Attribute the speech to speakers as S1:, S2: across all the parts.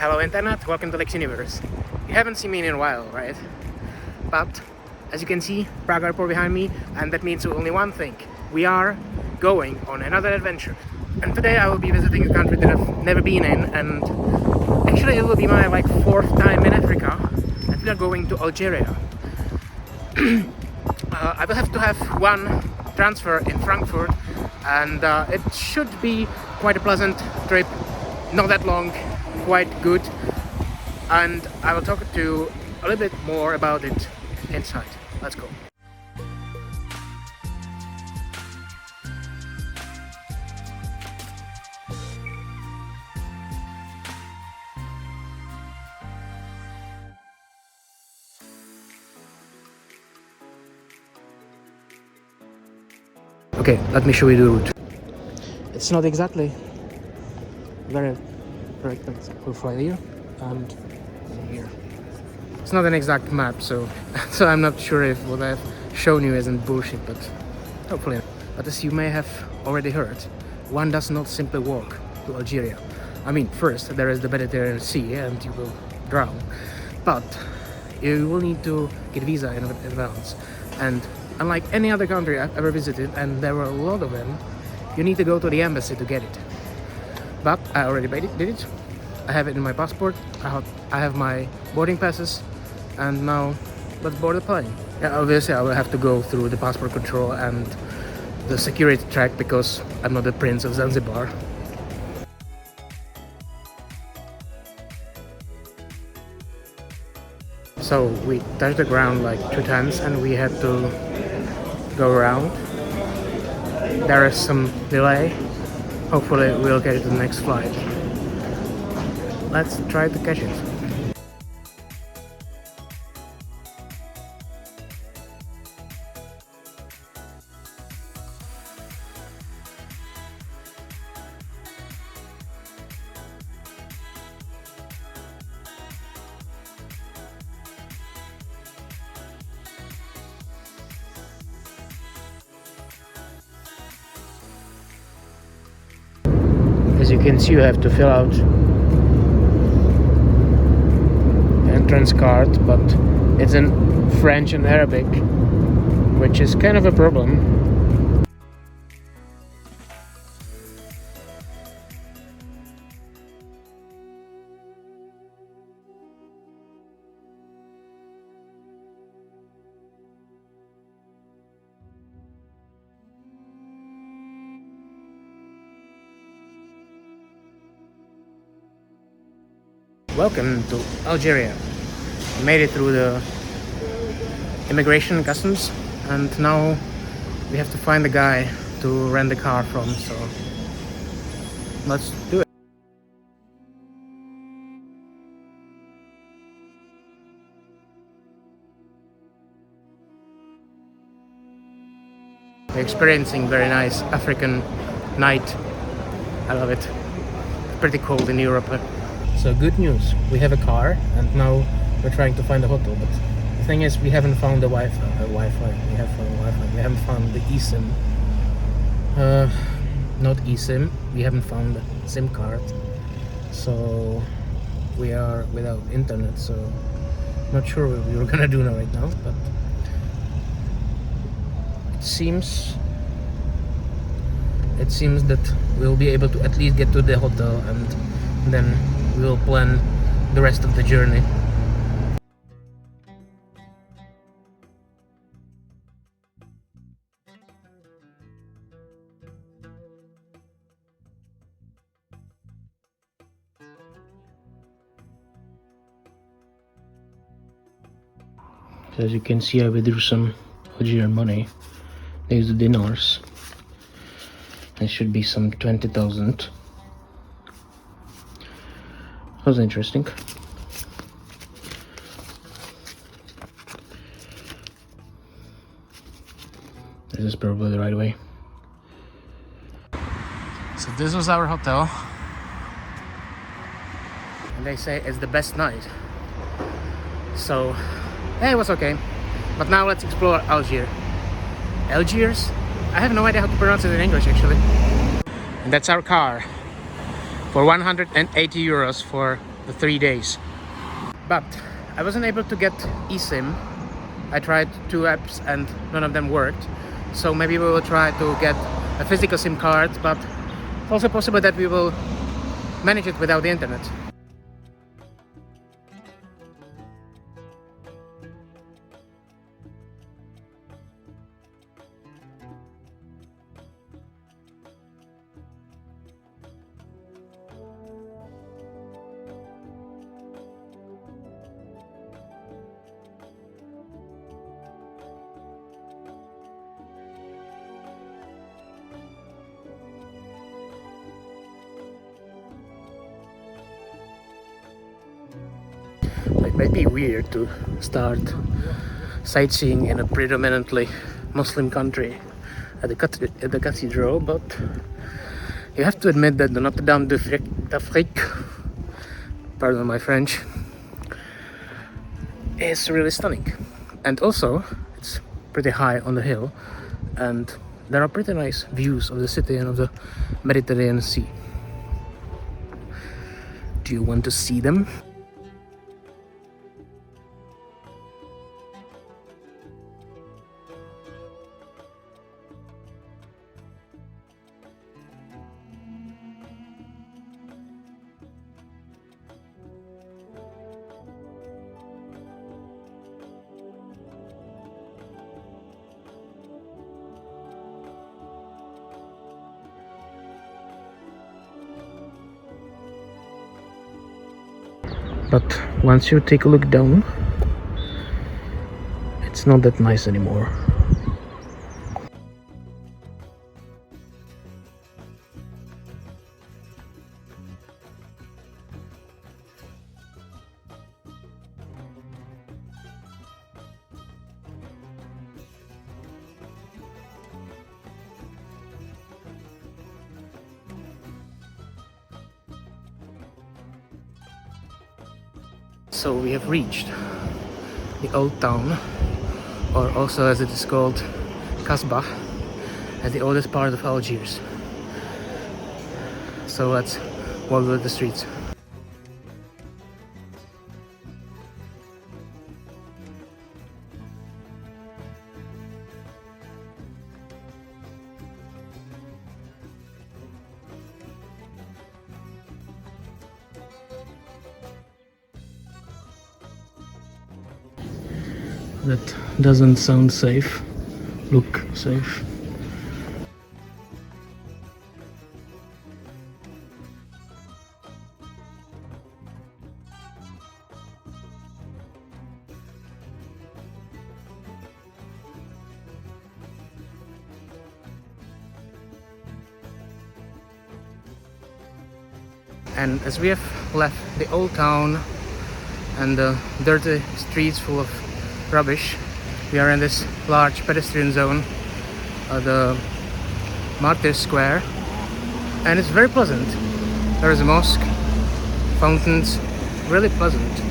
S1: Hello Internet, welcome to Lex Universe. You haven't seen me in a while, right? But as you can see, Prague Airport behind me, and that means only one thing. We are going on another adventure. And today I will be visiting a country that I've never been in, and actually it will be my fourth time in Africa, and we are going to Algeria. I will have to have one transfer in Frankfurt, and it should be quite a pleasant trip, not that long, quite good, and I will talk to you a little bit more about it inside. Let's go. Okay, let me show you the route. It's not exactly very expensive for here and here. It's not an exact map, so I'm not sure if what I've shown you isn't bullshit, but hopefully not. But as you may have already heard, one does not simply walk to Algeria. I mean, first there is the Mediterranean Sea and you will drown, but you will need to get visa in advance. And unlike any other country I've ever visited, and there were a lot of them, you need to go to the embassy to get it. But I already did it. I have it in my passport. I have my boarding passes, and now let's board the plane. Yeah, obviously I will have to go through the passport control and the security track because I'm not the Prince of Zanzibar. So we touched the ground like 2 times and we had to go around. There is some delay. Hopefully we'll get it to the next flight. Let's try to catch it. As you can see, you have to fill out the entrance card, but it's in French and Arabic, which is kind of a problem. Welcome to Algeria. We made it through the immigration and customs, and now we have to find the guy to rent the car from, so let's do it. We're experiencing very nice African night. I love it. It's pretty cold in Europe. So good news, we have a car and now we're trying to find a hotel, but the thing is we haven't found the Wi-Fi. We have found Wi-Fi. We haven't found the eSIM. Not eSIM. We haven't found the SIM card. So we are without internet, so not sure what we're gonna do right now, but it seems that we'll be able to at least get to the hotel, and then we will plan the rest of the journey. So as you can see, I withdrew some Algerian money. There's the dinars. It should be some 20,000. That was interesting. This is probably the right way. So this was our hotel. And they say it's the best night. So, yeah, it was okay. But now let's explore Algiers. Algiers? I have no idea how to pronounce it in English actually. And that's our car. For 180 euros for the 3 days. But I wasn't able to get eSIM. I tried 2 apps and none of them worked. So maybe we will try to get a physical SIM card, but it's also possible that we will manage it without the internet. It might be weird to start sightseeing in a predominantly Muslim country at the cathedral, but you have to admit that the Notre Dame d'Afrique, pardon my French, is really stunning. And also, it's pretty high on the hill, and there are pretty nice views of the city and of the Mediterranean Sea. Do you want to see them? But once you take a look down, it's not that nice anymore. So we have reached the old town, or also as it is called, Qasbah, as the oldest part of Algiers. So let's walk through the streets. That doesn't sound safe. Look safe. And as we have left the old town and the dirty streets full of rubbish, we are in this large pedestrian zone, the Martyrs Square, and it's very pleasant. There is a mosque, fountains, really pleasant.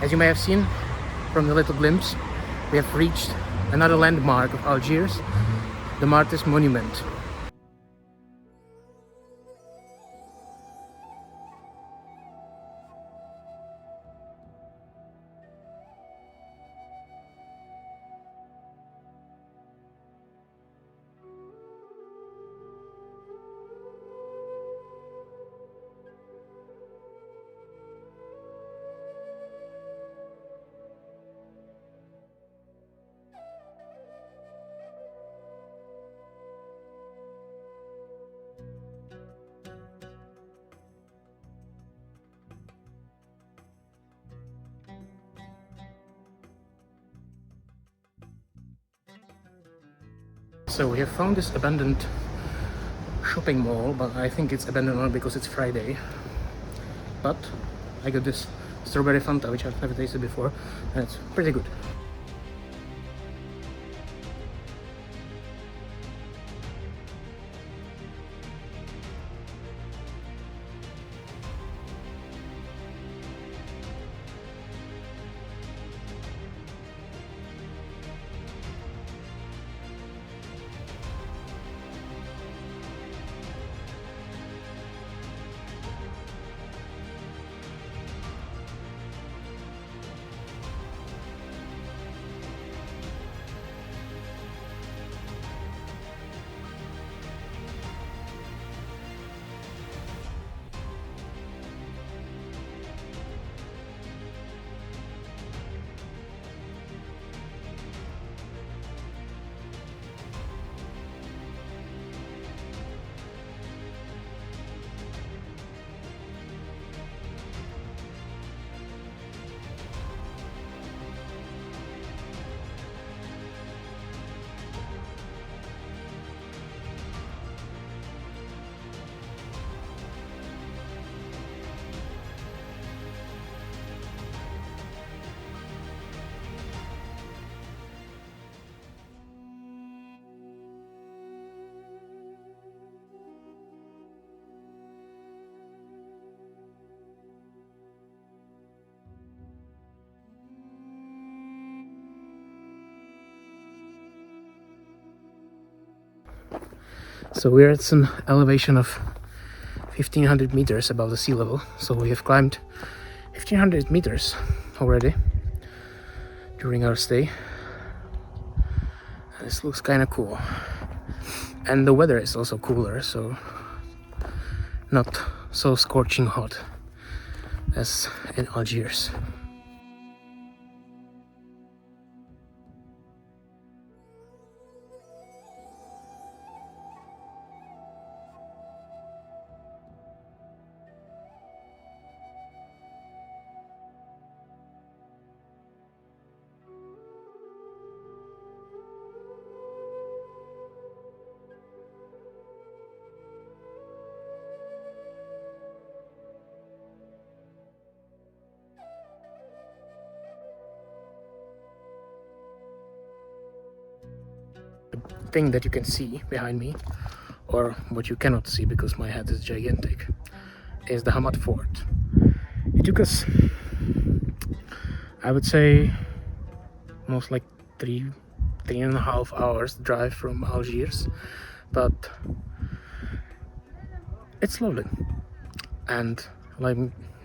S1: As you may have seen from the little glimpse, we have reached another landmark of Algiers, the Martyrs Monument. So we have found this abandoned shopping mall, but I think it's abandoned only because it's Friday. But I got this strawberry Fanta, which I've never tasted before, and it's pretty good. So we're at an elevation of 1500 meters above the sea level. So we have climbed 1500 meters already during our stay. And this looks kind of cool. And the weather is also cooler, so not so scorching hot as in Algiers. Thing that you can see behind me, or what you cannot see because my head is gigantic, is the Hammad Fort. It took us, I would say, most like three and a half hours drive from Algiers, but it's lovely, and like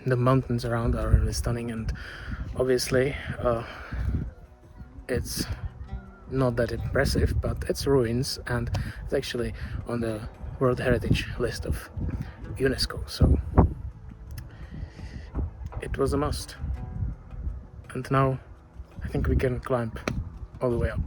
S1: the mountains around are really stunning, and obviously it's not that impressive, but it's ruins, and it's actually on the World Heritage list of UNESCO, so it was a must. And now I think we can climb all the way up.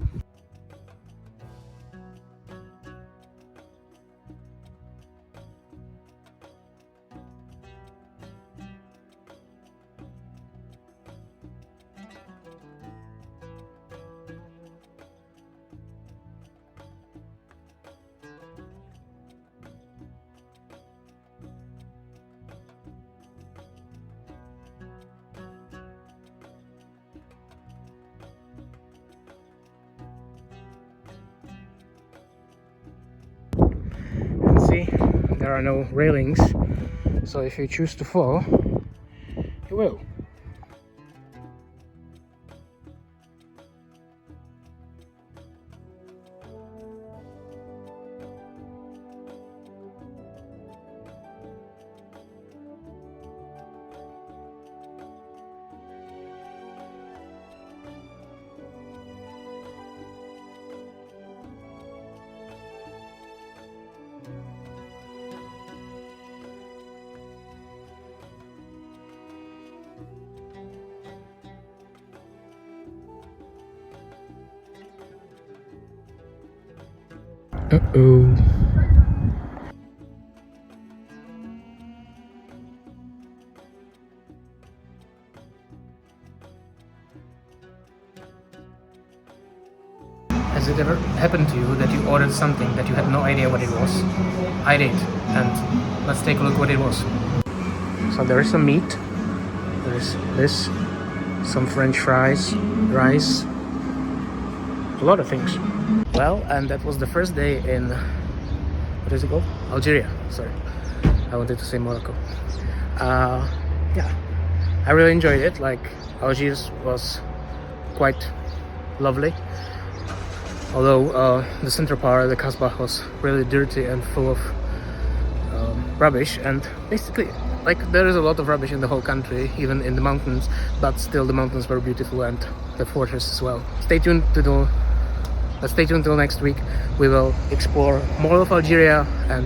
S1: See, there are no railings, so if you choose to fall, you will. Uh-oh. Has it ever happened to you that you ordered something that you had no idea what it was? I did, and let's take a look what it was. So there is some meat, there is this, some French fries, rice, a lot of things. Well, and that was the first day in, what is it called? Algeria, sorry. I wanted to say Morocco. Yeah, I really enjoyed it. Like, Algiers was quite lovely. Although the central part, the Qasbah, was really dirty and full of rubbish, and basically, like, there is a lot of rubbish in the whole country, even in the mountains, but still the mountains were beautiful, and the fortress as well. Stay tuned till next week. We will explore more of Algeria and